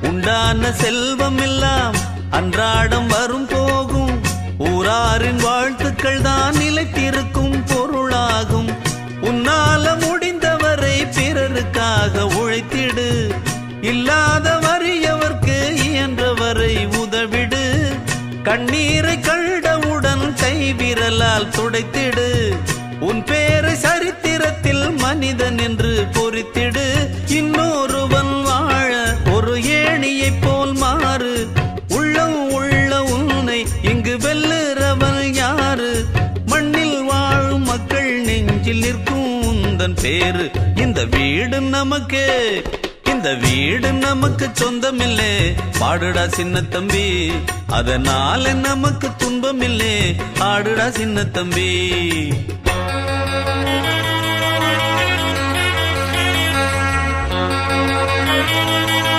உண்டான செல்வம் எல்லாம் அன்றாடம் வரும் போகும். ஊராரின் வாழ்த்துக்கள் தான் நிலைத்திருக்கும் பொருளாகும். உன்னால முடிந்தவரை பிறருக்காக உழைத்திடு. இல்லாத வறியவர்க்கு இயன்றவரை உதவிடு. கண்ணீரை கண்டவுடன் கைவிரலால் துடைத்திடு. உன் பேரை சரித்திரத்தில் மனிதன் என்று பொறித்திடு. இன்னொருவன் வாழ ஒரு ஏணியைப் போல் மாறு. உள்ளம் உள்ள உன்னை இங்கு வெல்லுறவன் யாரு? மண்ணில் வாழும் மக்கள் நெஞ்சில் நிற்கும் உந்தன் பேரு. இந்த வீடு நமக்கு, இந்த வீடு நமக்கு சொந்தமில்லே. பாடுடா சின்ன தம்பி, அதனால நமக்கு துன்பமில்லே. ஆடுடா சின்ன தம்பி.